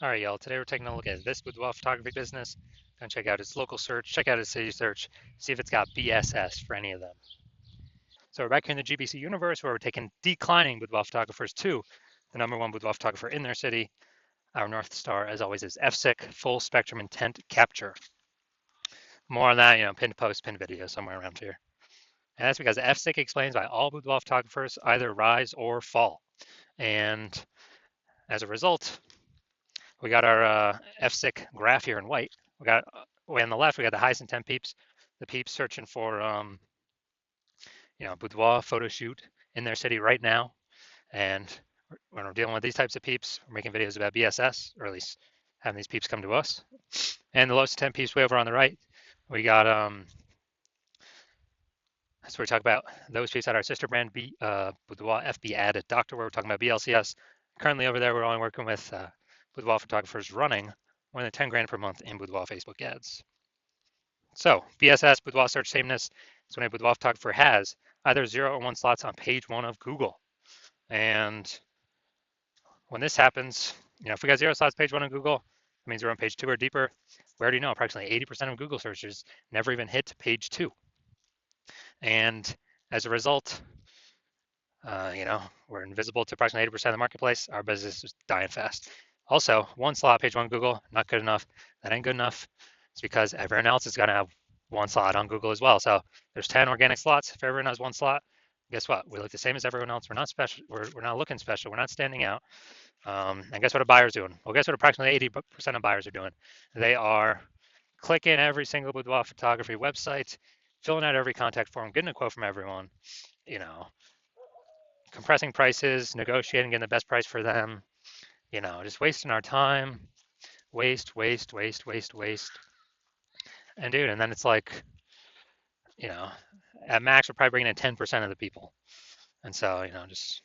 All right, y'all. Today we're taking a look at this boudoir photography business. Gonna check out its local search, check out its city search, see if it's got BSS for any of them. So we're back here in the GBC universe where we're taking declining boudoir photographers to the #1 boudoir photographer in their city. Our North Star, as always, is FSIC, full spectrum intent capture. More on that, pinned post, pinned video somewhere around here. And that's because FSIC explains why all boudoir photographers either rise or fall. And as a result, we got our FSIC graph here in white. We got way on the left, we got the highest intent peeps, the peeps searching for boudoir photo shoot in their city right now. And when we're dealing with these types of peeps, we're making videos about BSS, or at least having these peeps come to us. And the lowest intent peeps way over on the right, we got that's where we talk about those peeps at our sister brand Boudoir FB ad at Doctor, where we're talking about BLCS. Currently over there, we're only working with boudoir photographers running more than 10 grand per month in boudoir Facebook ads. So BSS, boudoir search sameness, is when a boudoir photographer has either 0 or 1 slots on page 1 of Google. And when this happens, if we got 0 slots page 1 on Google, that means we're on page 2 or deeper. We already know approximately 80% of Google searches never even hit page 2. And as a result, we're invisible to approximately 80% of the marketplace. Our business is dying fast. Also, 1 slot page 1 Google, not good enough. That ain't good enough. It's because everyone else is gonna have 1 slot on Google as well. So there's 10 organic slots. If everyone has 1 slot, guess what? We look the same as everyone else. We're not special. We're not looking special. We're not standing out. And guess what a buyer's doing? Well, guess what approximately 80% of buyers are doing? They are clicking every single boudoir photography website, filling out every contact form, getting a quote from everyone, compressing prices, negotiating, getting the best price for them, just wasting our time, waste. And dude, and then it's like, at max, we're probably bringing in 10% of the people. And so, just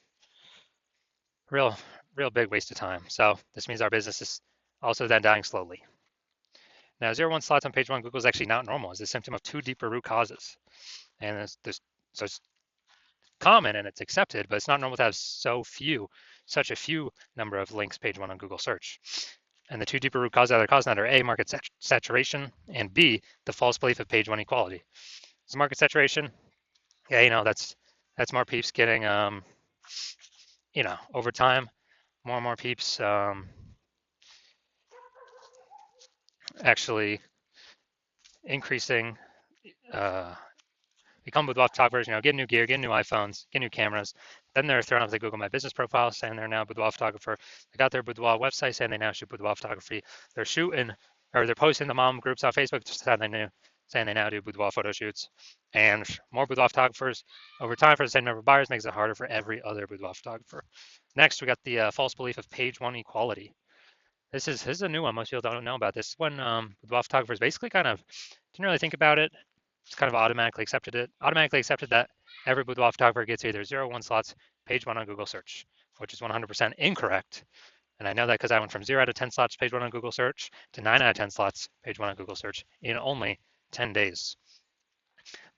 real, real big waste of time. So this means our business is also then dying slowly. Now, 0 1 slots on page 1 Google is actually not normal. It's a symptom of 2 deeper root causes. And so it's common and it's accepted, but it's not normal to have such a few number of links page 1 on Google search. And the 2 deeper root causes that are causing that are A, market saturation, and B, the false belief of page 1 equality. So market saturation, yeah, that's more peeps getting, over time, more and more peeps actually increasing, become boudoir photographers, get new gear, get new iPhones, get new cameras. Then they're thrown up the Google My Business profile saying they're now a boudoir photographer. They got their boudoir website saying they now shoot boudoir photography. They're posting the mom groups on Facebook saying they now do boudoir photo shoots. And more boudoir photographers over time for the same number of buyers makes it harder for every other boudoir photographer. Next, we got the false belief of page 1 equality. This is a new one. Most people don't know about this. When boudoir photographers basically kind of didn't really think about it, just kind of automatically accepted that every boudoir photographer gets either 0 or 1 slots page 1 on Google search, which is 100% incorrect. And I know that because I went from 0 out of 10 slots page 1 on Google search to 9 out of 10 slots page 1 on Google search in only 10 days.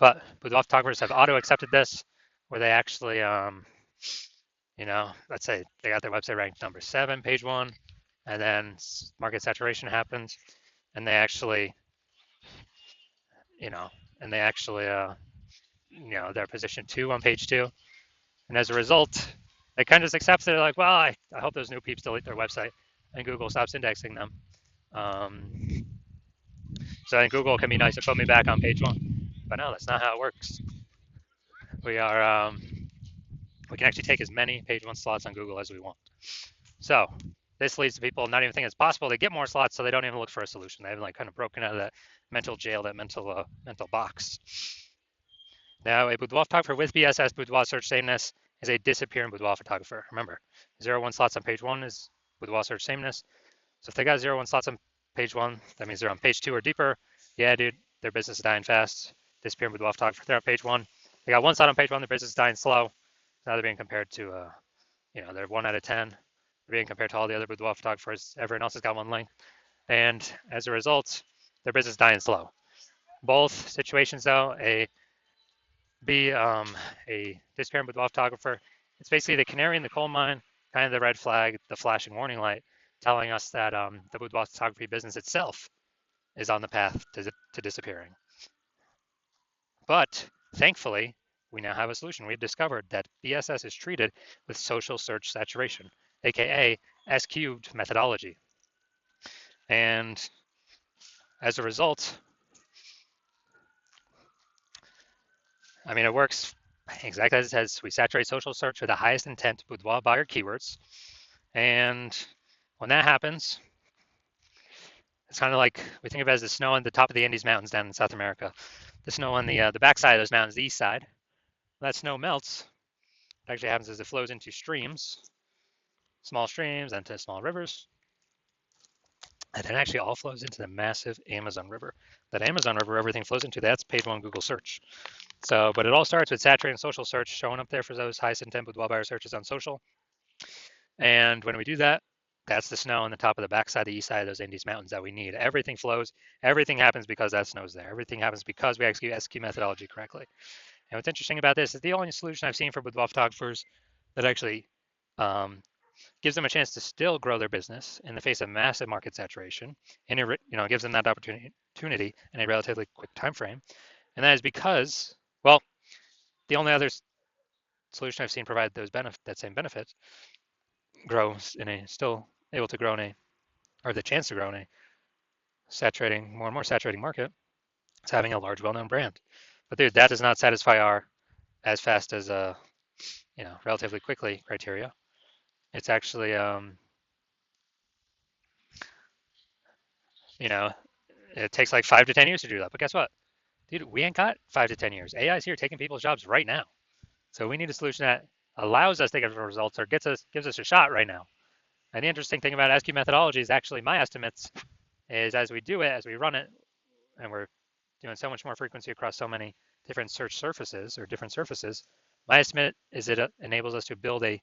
But boudoir photographers have auto accepted this, where they actually, let's say they got their website ranked number 7 page 1, and then market saturation happens, and they actually, they're position 2 on page 2. And as a result, they kind of just accept it. They're like, well, I hope those new peeps delete their website and Google stops indexing them. So then Google can be nice and put me back on page 1. But no, that's not how it works. We can actually take as many page 1 slots on Google as we want. So this leads to people not even thinking it's possible. They get more slots, so they don't even look for a solution. They haven't kind of broken out of that mental jail, that mental box. Now, a boudoir photographer with BSS, boudoir search sameness, is a disappearing boudoir photographer. Remember, 0 1 slots on page 1 is boudoir search sameness. So if they got 0 1 slots on page 1, that means they're on page 2 or deeper. Yeah, dude, their business is dying fast. Disappearing boudoir photographer, they're on page 1. They got 1 slot on page 1, their business is dying slow. Now they're being compared to, they're 1 out of 10. They're being compared to all the other boudoir photographers. Everyone else has got 1 link. And as a result, their business is dying slow. Both situations, though, a disappearing boudoir photographer, it's basically the canary in the coal mine, kind of the red flag, the flashing warning light, telling us that the boudoir photography business itself is on the path to disappearing. But thankfully, we now have a solution. We've discovered that BSS is treated with social search saturation, aka S cubed methodology. And as a result, I mean, it works exactly as it says. We saturate social search with the highest intent boudoir buyer keywords. And when that happens, it's kind of like we think of it as the snow on the top of the Andes Mountains down in South America. The snow on the backside of those mountains, the east side. When that snow melts, what actually happens is it flows into streams, small streams, and to small rivers. And it actually all flows into the massive Amazon River. That Amazon River, everything flows into, that's page one Google search. So, but it all starts with saturating social search, showing up there for those highest intent boudoir buyer searches on social. And when we do that, that's the snow on the top of the backside, the east side of those Andes Mountains that we need. Everything flows. Everything happens because that snow's there. Everything happens because we execute SQ methodology correctly. And what's interesting about this is the only solution I've seen for boudoir photographers that actually gives them a chance to still grow their business in the face of massive market saturation, and it gives them that opportunity in a relatively quick time frame. And that is because, well, the only other solution I've seen provide that same benefit grows in a still able to grow in a, or the chance to grow in a saturating, more and more saturating market. It's having a large, well-known brand. But dude, that does not satisfy our as fast as relatively quickly criteria. It's actually it takes like 5 to 10 years to do that. But guess what? Dude, we ain't got 5 to 10 years. AI is here taking people's jobs right now. So we need a solution that allows us to get results or gives us a shot right now. And the interesting thing about SQ methodology is actually my estimates is as we do it, as we run it, and we're doing so much more frequency across so many different search surfaces or different surfaces, my estimate is it enables us to build a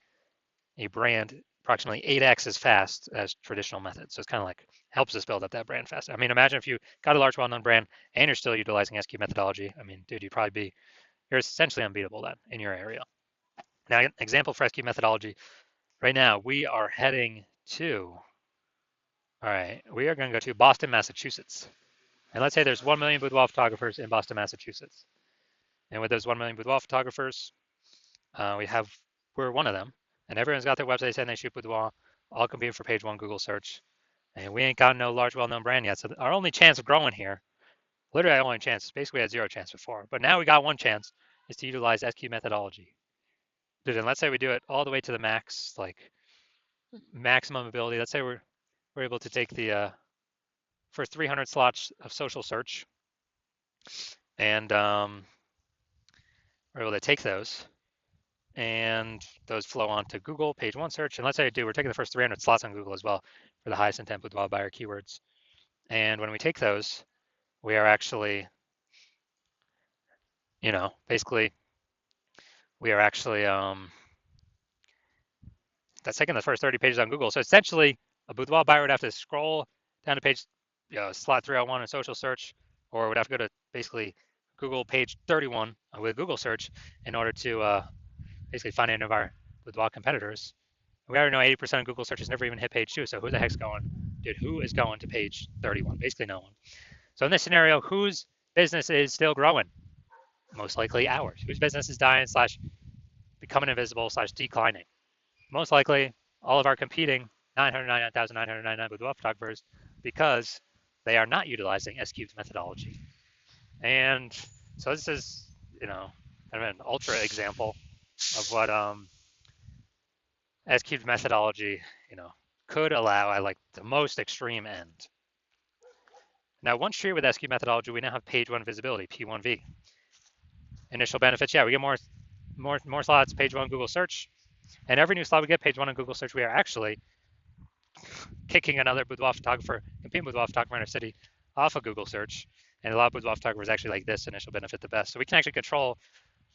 brand approximately 8x as fast as traditional methods. So it's kind of like helps us build up that brand fast. I mean, imagine if you got a large, well-known brand and you're still utilizing SQ methodology. I mean, dude, you're essentially unbeatable then in your area. Now, an example for SQ methodology, right now we are heading to, all right, we are going to go to Boston, Massachusetts. And let's say there's 1 million boudoir photographers in Boston, Massachusetts. And with those 1 million boudoir photographers, we're one of them. And everyone's got their website saying they shoot boudoir, all competing for page one Google search. And we ain't got no large, well-known brand yet. So our only chance of growing here, literally our only chance, basically we had 0 chance before. But now we got 1 chance, is to utilize SQ methodology. Dude, and let's say we do it all the way to the max, like maximum ability. Let's say we're able to take the first 300 slots of social search, and we're able to take those, and those flow onto Google page one search. And let's say we're taking the first 300 slots on Google as well for the highest intent boudoir buyer keywords. And when we take those, we are actually, basically, we are actually that's taking the first 30 pages on Google. So essentially, a boudoir buyer would have to scroll down to page, slot 301 in social search, or would have to go to basically Google page 31 with Google search in order to basically find any of our boudoir competitors. We already know 80% of Google searches never even hit page 2. So who the heck's going? Dude, who is going to page 31? Basically no one. So in this scenario, whose business is still growing? Most likely ours. Whose business is dying / becoming invisible / declining? Most likely all of our competing 999,999 boudoir photographers, because they are not utilizing S-cubed methodology. And so this is, kind of an ultra example of what S-cubed methodology, could allow at like the most extreme end. Now, once treated with S-cubed methodology, we now have page one visibility, P1V. Initial benefits, we get more slots, page one Google search. And every new slot we get, page one on Google search, we are actually kicking another boudoir photographer, competing boudoir photographer in our city off of Google search. And a lot of boudoir photographers actually like this initial benefit the best. So we can actually control,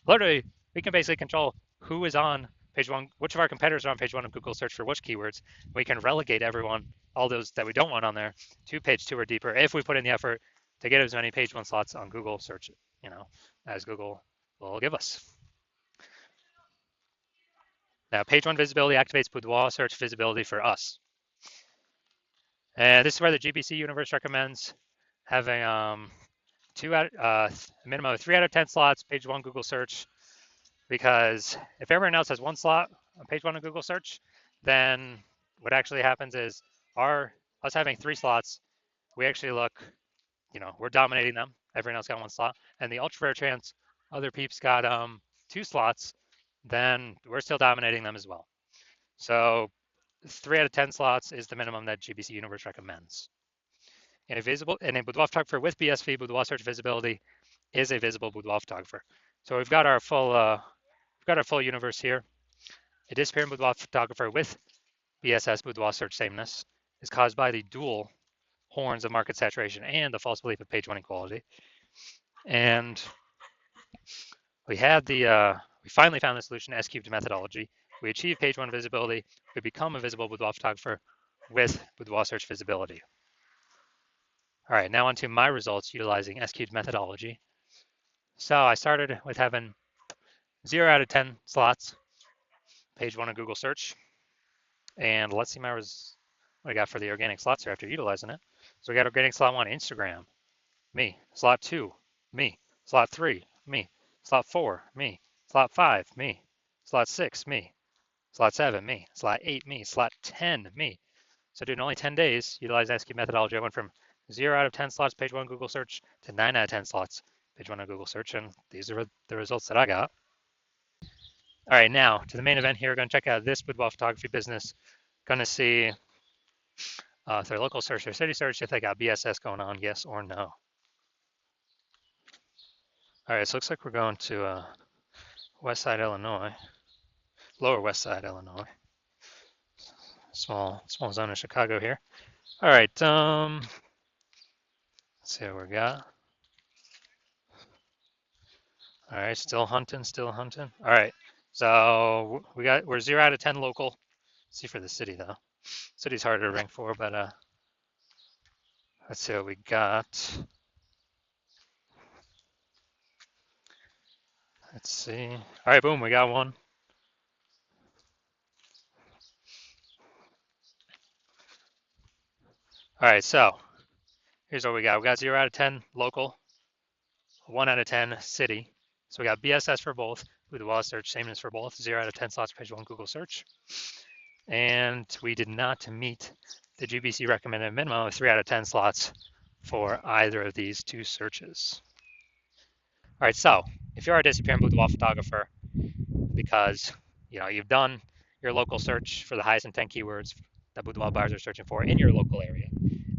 literally, we can basically control who is on page one, which of our competitors are on page one of Google search for which keywords. We can relegate everyone, all those that we don't want on there, to page two or deeper if we put in the effort to get as many page one slots on Google search, as Google will give us. Now, page one visibility activates boudoir search visibility for us. And this is where the GBC universe recommends having a minimum of 3 out of 10 slots, page 1 Google search, because if everyone else has 1 slot on page 1 of Google search, then what actually happens is us having 3 slots, we actually look, we're dominating them. Everyone else got 1 slot, and the ultra rare chance other peeps got 2 slots, then we're still dominating them as well. So 3 out of 10 slots is the minimum that GBC Universe recommends. And a boudoir photographer with BSV, boudoir search visibility, is a visible boudoir photographer. So we've got our full universe here. A disappearing boudoir photographer with BSS, boudoir search sameness, is caused by the dual horns of market saturation and the false belief of page 1 equality. And we finally found the solution to S-cubed methodology. We achieve page 1 visibility. We become a visible boudoir photographer with boudoir search visibility. All right, now onto my results utilizing S-cubed methodology. So I started with having 0 out of 10 slots, page 1 of Google search. And let's see what I got for the organic slots here after utilizing it. So we got organic slot 1, Instagram, me. Slot 2, me. Slot 3, me. Slot 4, me. Slot 5, me. Slot 6, me. Slot 7, me. Slot 8, me. Slot 10, me. So dude, in only 10 days, utilizing S-cubed methodology, I went from 0 out of 10 slots, page 1 Google search, to 9 out of 10 slots, page 1 of Google search, and these are the results that I got. All right, now to the main event here. We're going to check out this boudoir photography business. Going to see if their local search or city search, if they got BSS going on, yes or no. All right, so it looks like we're going to West Side, Illinois, Lower West Side, Illinois. Small zone of Chicago here. All right, let's see what we got. All right, still hunting. All right, so we're 0 out of 10 local. Let's see for the city though. City's harder to rank for, but let's see what we got. Let's see. All right, boom, we got one. All right, so here's what we got. We got 0 out of 10 local, 1 out of 10 city. So we got BSS for both, boudoir search sameness for both, 0 out of 10 slots, page 1 Google search. And we did not meet the GBC recommended minimum of 3 out of 10 slots for either of these 2 searches. All right, so if you're a disappearing boudoir photographer, because you've done your local search for the highest intent keywords that boudoir buyers are searching for in your local area,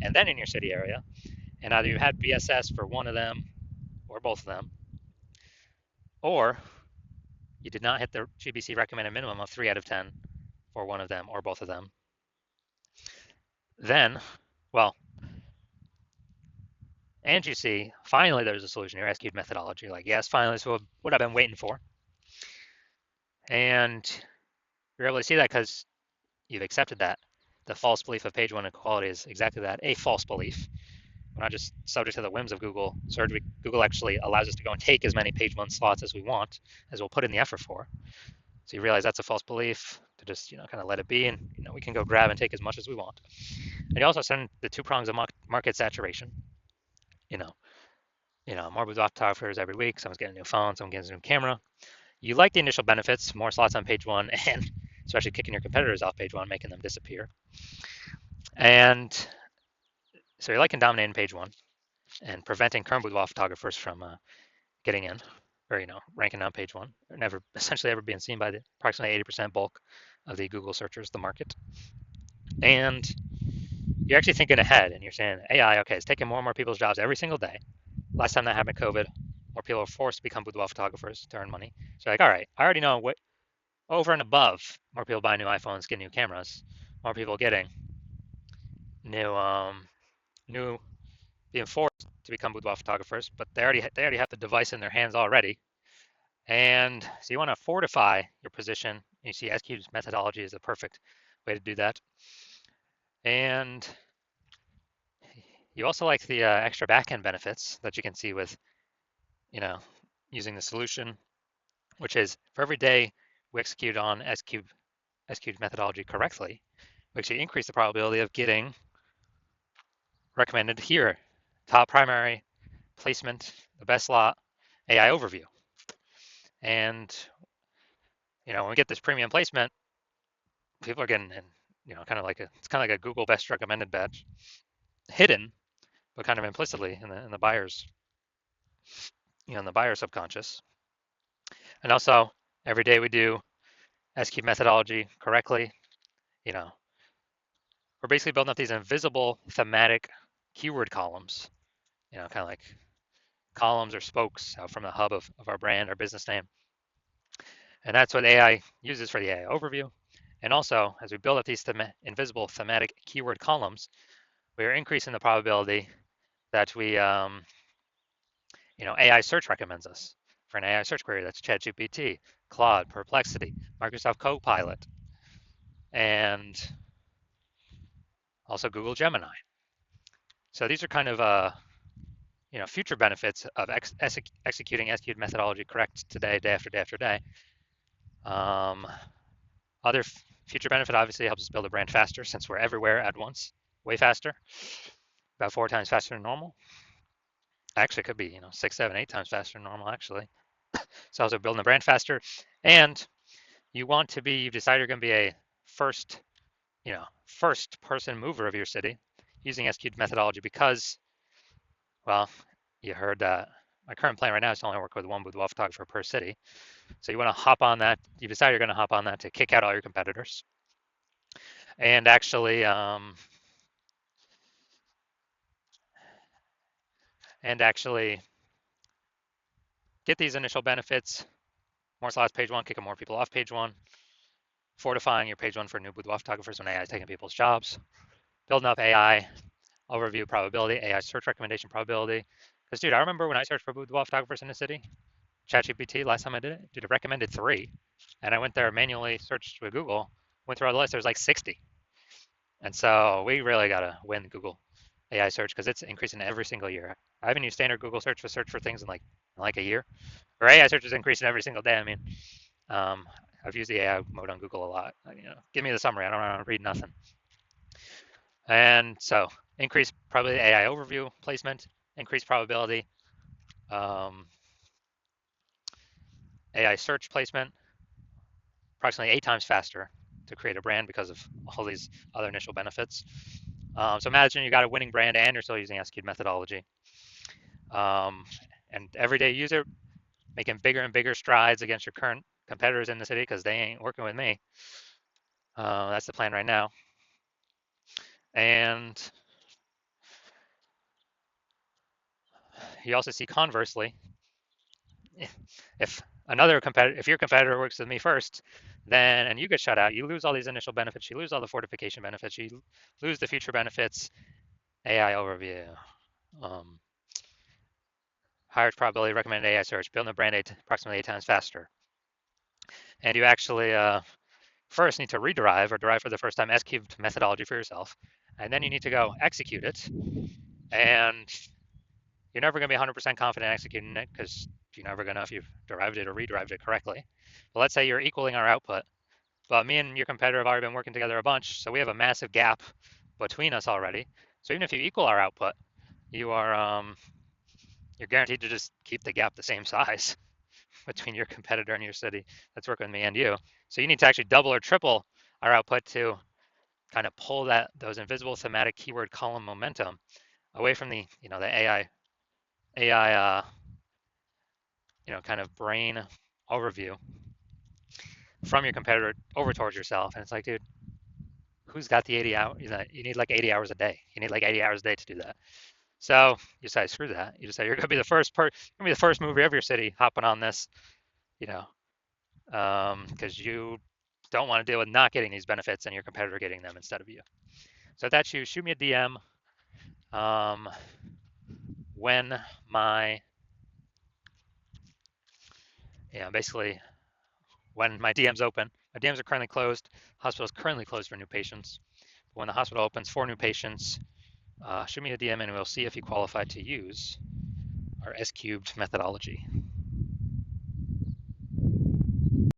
and then in your city area, and either you had BSS for one of them or both of them, or you did not hit the GBC recommended minimum of 3 out of 10 for one of them or both of them, then, well, and you see, finally there's a solution here, S-cubed methodology. Like, yes, finally, this is what I've been waiting for. And you're able to see that because you've accepted that. The false belief of page 1 equality is exactly that, a false belief. We're not just subject to the whims of Google search. Google actually allows us to go and take as many page 1 slots as we want, as we'll put in the effort for. So you realize that's a false belief, to just kind of let it be, and we can go grab and take as much as we want. And you also send the 2 prongs of market saturation. More boudoir photographers every week. Someone's getting a new phone, someone getting a new camera. You like the initial benefits, more slots on page 1, and especially kicking your competitors off page 1, making them disappear. And so you're liking dominating page 1 and preventing current boudoir photographers from getting in, or ranking on page 1, or essentially ever being seen by the approximately 80% bulk of the Google searchers, the market. And you're actually thinking ahead, and you're saying AI, okay, it's taking more and more people's jobs every single day. Last time that happened, COVID, more people were forced to become boudoir photographers to earn money. So like, all right, I already know what over and above more people buying new iPhones, getting new cameras, more people getting new being forced to become boudoir photographers, but they already have the device in their hands already. And so you want to fortify your position. You see S-cubed methodology is the perfect way to do that. And you also like the extra backend benefits that you can see with, using the solution, which is for every day we execute on S-cubed methodology correctly, we actually increase the probability of getting recommended here. Top primary, placement, the best slot, AI overview. And, when we get this premium placement, people are getting, kind of like a Google best recommended badge, hidden, but kind of implicitly in the buyer's, in the buyer subconscious. And also, every day we do SQ methodology correctly, you know, we're basically building up these invisible thematic keyword columns, kind of like columns or spokes out from the hub of our brand, our business name. And that's what AI uses for the AI overview. And also, as we build up these invisible thematic keyword columns, we are increasing the probability that we, AI search recommends us for an AI search query. That's ChatGPT, Claude, Perplexity, Microsoft Copilot, and also Google Gemini. So these are kind of future benefits of executing SQ methodology correct today, day after day after day. Other future benefit obviously helps us build a brand faster since we're everywhere at once, way faster, about 4 times faster than normal. Actually, it could be 6, 7, 8 times faster than normal actually. So also building the brand faster, and you've decided you're going to be a first person mover of your city using SQ methodology because, well, you heard that my current plan right now is to only work with one boudoir photographer per city. So you want to hop on that. You decide you're going to hop on that to kick out all your competitors, and actually get these initial benefits. More slots page one, kicking more people off page one, fortifying your page one for new boudoir photographers when AI is taking people's jobs, building up AI overview probability, AI search recommendation probability. Because, dude, I remember when I searched for boudoir photographers in the city, ChatGPT, last time I did it, it recommended 3. And I went there, manually searched with Google, went through all the list, there was like 60. And so we really got to win Google AI search because it's increasing every single year. I haven't used standard Google search for things in like a year. Or AI search is increasing every single day. I mean, I've used the AI mode on Google a lot. Give me the summary. I don't want to read nothing. And so increase probability AI overview placement, increase probability AI search placement, approximately 8 times faster to create a brand because of all these other initial benefits. So imagine you got a winning brand and you're still using SQ methodology. And everyday user making bigger and bigger strides against your current competitors in the city because they ain't working with me. That's the plan right now. And you also see conversely, if your competitor works with me first, and you get shut out, you lose all these initial benefits, you lose all the fortification benefits, you lose the future benefits, AI overview, higher probability recommended AI search, building a brand approximately 8 times faster. And you actually first need to rederive or derive for the first time SQ methodology for yourself, and then you need to go execute it. And you're never going to be 100% confident executing it because you're never going to know if you've derived it or rederived it correctly. But let's say you're equaling our output, but me and your competitor have already been working together a bunch, so we have a massive gap between us already. So even if you equal our output, you're guaranteed to just keep the gap the same size between your competitor and your city that's working with me and you. So you need to actually double or triple our output to kind of pull those invisible thematic keyword column momentum away from the AI kind of brain overview from your competitor over towards yourself. And it's like, dude, who's got the 80 hours? You need like 80 hours a day. You need like 80 hours a day to do that. So you decide, screw that. You decide you're going to be the first mover of your city hopping on this, because you don't want to deal with not getting these benefits and your competitor getting them instead of you. So if that's you, shoot me a DM. When my when my DM's open. My DMs are currently closed. Hospital is currently closed for new patients. But when the hospital opens for new patients, shoot me a DM and we'll see if you qualify to use our S-cubed methodology.